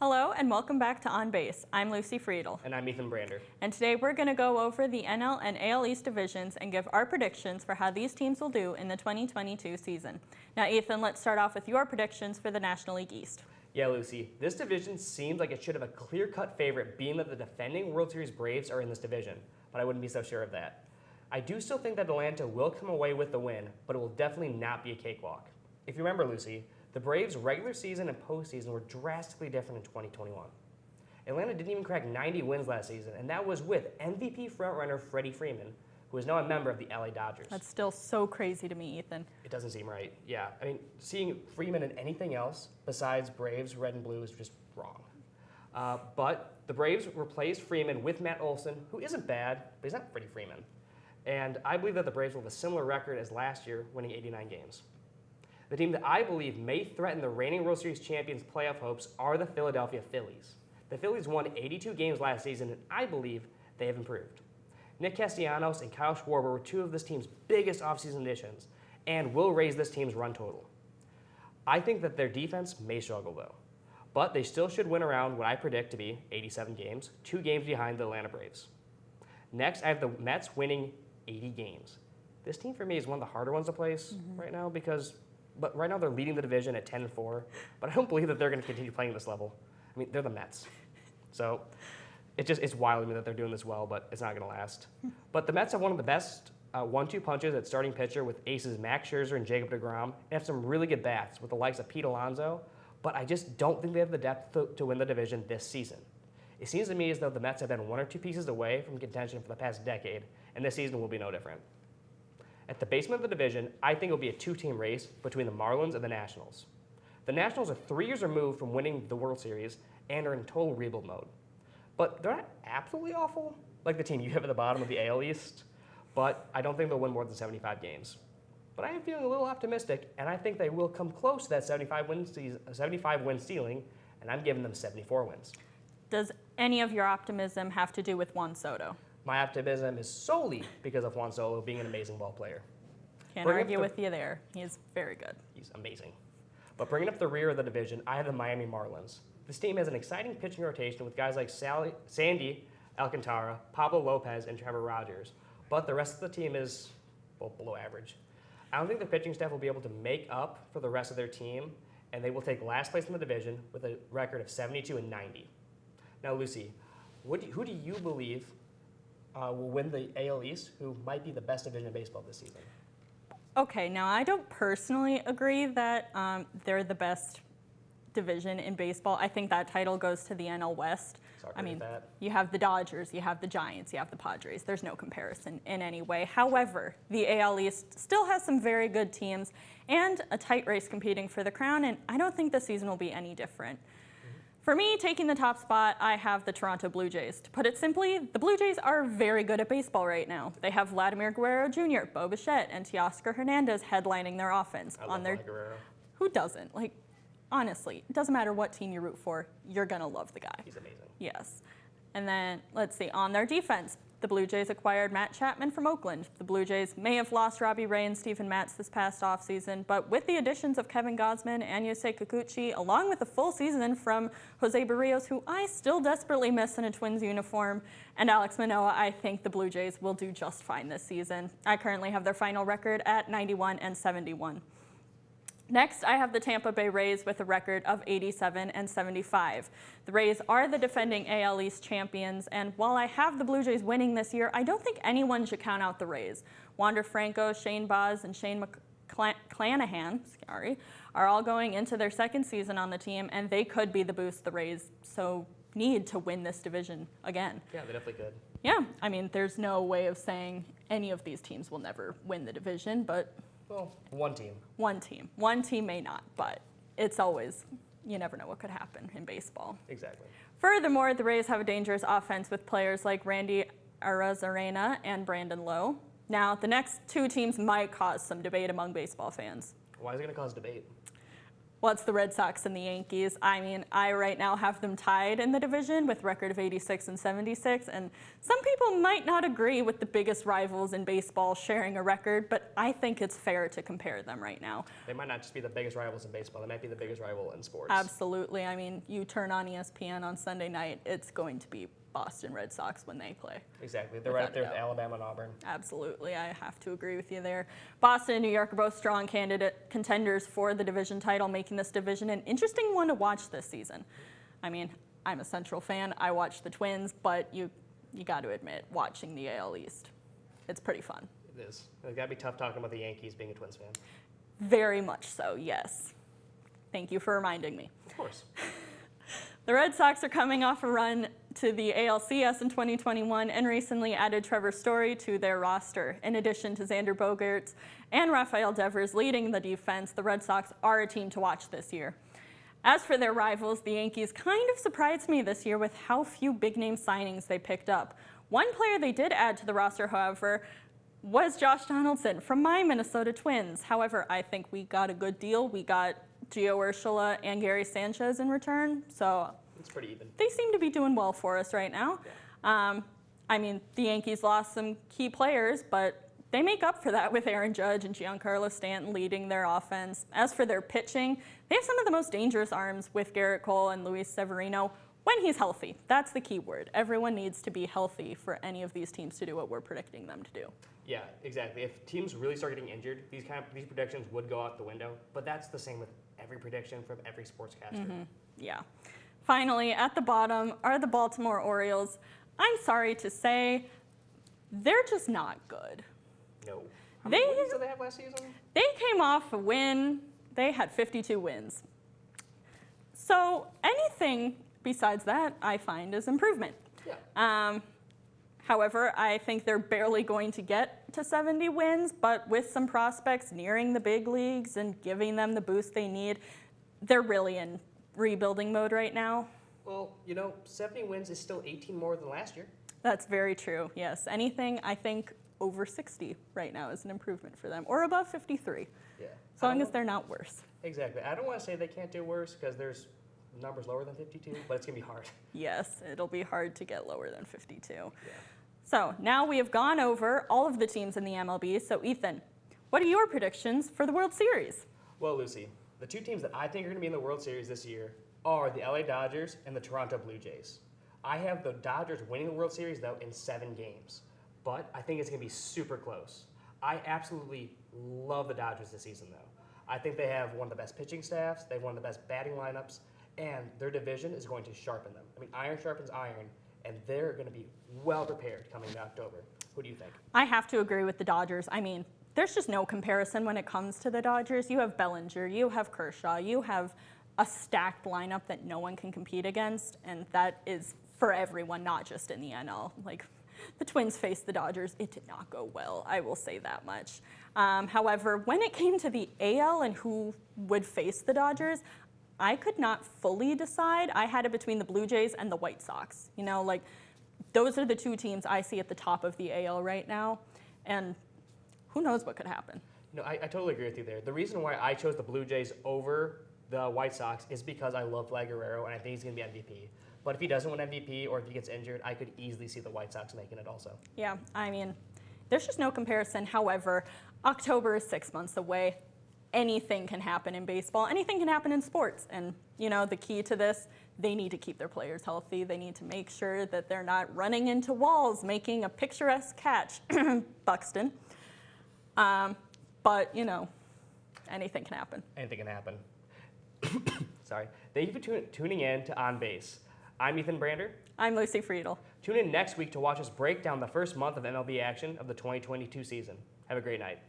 Hello and welcome back to On Base. I'm Lucy Friedl. And I'm Ethan Brander. And today we're going to go over the NL and AL East divisions and give our predictions for how these teams will do in the 2022 season. Now Ethan, let's start off with your predictions for the National League East. Yeah, Lucy, this division seems like it should have a clear-cut favorite, being that the defending World Series Braves are in this division, but I wouldn't be so sure of that. I do still think that Atlanta will come away with the win, but it will definitely not be a cakewalk. If you remember, Lucy, the Braves' regular season and postseason were drastically different in 2021. Atlanta didn't even crack 90 wins last season, and that was with MVP frontrunner Freddie Freeman, who is now a member of the LA Dodgers. That's still so crazy to me, Ethan. It doesn't seem right. Yeah, I mean, seeing Freeman in anything else besides Braves, red and blue is just wrong. But the Braves replaced Freeman with Matt Olson, who isn't bad, but he's not Freddie Freeman. And I believe that the Braves will have a similar record as last year, winning 89 games. The team that I believe may threaten the reigning World Series champions' playoff hopes are the Philadelphia Phillies. The Phillies won 82 games last season, and I believe they have improved. Nick Castellanos and Kyle Schwarber were two of this team's biggest offseason additions and will raise this team's run total. I think that their defense may struggle, though, but they still should win around what I predict to be 87 games, 2 games behind the Atlanta Braves. Next, I have the Mets winning 80 games. This team for me is one of the harder ones to place right now but right now they're leading the division at 10-4, but I don't believe that they're going to continue playing this level. I mean, they're the Mets. So it's wild to me that they're doing this well, but it's not going to last. But the Mets have one of the best 1-2 punches at starting pitcher with aces Max Scherzer and Jacob deGrom, and have some really good bats with the likes of Pete Alonso, but I just don't think they have the depth to win the division this season. It seems to me as though the Mets have been 1 or 2 pieces away from contention for the past decade, and this season will be no different. At the basement of the division, I think it will be a 2-team race between the Marlins and the Nationals. The Nationals are 3 years removed from winning the World Series and are in total rebuild mode. But they're not absolutely awful, like the team you have at the bottom of the AL East, but I don't think they'll win more than 75 games. But I am feeling a little optimistic, and I think they will come close to that 75 win ceiling, and I'm giving them 74 wins. Does any of your optimism have to do with Juan Soto? My optimism is solely because of Juan Soto being an amazing ball player. Can't argue with you there. He's very good. He's amazing. But bringing up the rear of the division, I have the Miami Marlins. This team has an exciting pitching rotation with guys like Sandy Alcantara, Pablo Lopez, and Trevor Rogers. But the rest of the team is, well, below average. I don't think the pitching staff will be able to make up for the rest of their team, and they will take last place in the division with a record of 72-90. Now, Lucy, who do you believe will win the AL East, who might be the best division in baseball this season? Okay, now I don't personally agree that they're the best division in baseball. I think that title goes to the NL West. I mean, you have the Dodgers, you have the Giants, you have the Padres. There's no comparison in any way. However, the AL East still has some very good teams and a tight race competing for the crown, and I don't think the season will be any different. For me, taking the top spot, I have the Toronto Blue Jays. To put it simply, the Blue Jays are very good at baseball right now. They have Vladimir Guerrero Jr., Bo Bichette, and Teoscar Hernandez headlining their offense. I love Guerrero. Who doesn't? Like, honestly, it doesn't matter what team you root for, you're going to love the guy. He's amazing. Yes. And then, let's see, on their defense, the Blue Jays acquired Matt Chapman from Oakland. The Blue Jays may have lost Robbie Ray and Steven Matz this past offseason, but with the additions of Kevin Gausman and Yusei Kikuchi, along with a full season from Jose Barrios, who I still desperately miss in a Twins uniform, and Alex Manoah, I think the Blue Jays will do just fine this season. I currently have their final record at 91-71. Next, I have the Tampa Bay Rays with a record of 87-75. The Rays are the defending AL East champions, and while I have the Blue Jays winning this year, I don't think anyone should count out the Rays. Wander Franco, Shane Baz, and Shane McClanahan are all going into their second season on the team, and they could be the boost the Rays so need to win this division again. Yeah, they definitely could. Yeah, I mean, there's no way of saying any of these teams will never win the division, but... Well, one team. One team. One team may not, but it's always, you never know what could happen in baseball. Exactly. Furthermore, the Rays have a dangerous offense with players like Randy Arozarena and Brandon Lowe. Now, the next two teams might cause some debate among baseball fans. Why is it going to cause debate? Well, it's the Red Sox and the Yankees. I mean, I right now have them tied in the division with record of 86 and 76, and some people might not agree with the biggest rivals in baseball sharing a record, but I think it's fair to compare them right now. They might not just be the biggest rivals in baseball. They might be the biggest rival in sports. Absolutely. I mean, you turn on ESPN on Sunday night, it's going to be Boston Red Sox when they play. Exactly. They're right up there with Alabama and Auburn. Absolutely. I have to agree with you there. Boston and New York are both strong contenders for the division title, making this division an interesting one to watch this season. I mean, I'm a Central fan. I watch the Twins, but you got to admit, watching the AL East, it's pretty fun. It is. It's got to be tough talking about the Yankees being a Twins fan. Very much so, yes. Thank you for reminding me. Of course. The Red Sox are coming off a run to the ALCS in 2021 and recently added Trevor Story to their roster. In addition to Xander Bogaerts and Rafael Devers leading the defense, the Red Sox are a team to watch this year. As for their rivals, the Yankees kind of surprised me this year with how few big-name signings they picked up. One player they did add to the roster, however, was Josh Donaldson from my Minnesota Twins. However, I think we got a good deal. We got Gio Urshela and Gary Sanchez in return, so it's pretty even. They seem to be doing well for us right now. Yeah. I mean, the Yankees lost some key players, but they make up for that with Aaron Judge and Giancarlo Stanton leading their offense. As for their pitching, they have some of the most dangerous arms with Garrett Cole and Luis Severino when he's healthy. That's the key word. Everyone needs to be healthy for any of these teams to do what we're predicting them to do. Yeah, exactly. If teams really start getting injured, these predictions would go out the window. But that's the same with every prediction from every sportscaster. Mm-hmm. Yeah. Finally, at the bottom are the Baltimore Orioles. I'm sorry to say, they're just not good. No. How many wins did they have last season? They came off a win. They had 52 wins. So anything besides that, I find is improvement. Yeah. However, I think they're barely going to get to 70 wins, but with some prospects nearing the big leagues and giving them the boost they need, they're really in rebuilding mode right now. Well, 70 wins is still 18 more than last year. That's very true, yes. Anything, I think, over 60 right now is an improvement for them, or above 53, Yeah. as long as they're not worse. Exactly. I don't want to say they can't do worse because there's numbers lower than 52, but it's going to be hard. Yes, it'll be hard to get lower than 52. Yeah. So now we have gone over all of the teams in the MLB. So Ethan, what are your predictions for the World Series? Well, Lucy, the two teams that I think are going to be in the World Series this year are the LA Dodgers and the Toronto Blue Jays. I have the Dodgers winning the World Series, though, in 7 games. But I think it's going to be super close. I absolutely love the Dodgers this season, though. I think they have one of the best pitching staffs. They have one of the best batting lineups. And their division is going to sharpen them. I mean, iron sharpens iron, and they're going to be well prepared coming to October. Who do you think? I have to agree with the Dodgers. I mean, there's just no comparison when it comes to the Dodgers. You have Bellinger, you have Kershaw, you have a stacked lineup that no one can compete against, and that is for everyone, not just in the NL. Like, the Twins faced the Dodgers. It did not go well, I will say that much. However, when it came to the AL and who would face the Dodgers, I could not fully decide. I had it between the Blue Jays and the White Sox. Those are the two teams I see at the top of the AL right now, and who knows what could happen. I totally agree with you there. The reason why I chose the Blue Jays over the White Sox is because I love Vlad Guerrero, and I think he's going to be MVP. But if he doesn't win MVP or if he gets injured, I could easily see the White Sox making it also. Yeah, I mean, there's just no comparison. However, October is 6 months away. Anything can happen in baseball. Anything can happen in sports. And, the key to this, they need to keep their players healthy. They need to make sure that they're not running into walls, making a picturesque catch. Buxton. But, anything can happen. Anything can happen. Sorry. Thank you for tuning in to On Base. I'm Ethan Brander. I'm Lucy Friedl. Tune in next week to watch us break down the first month of MLB action of the 2022 season. Have a great night.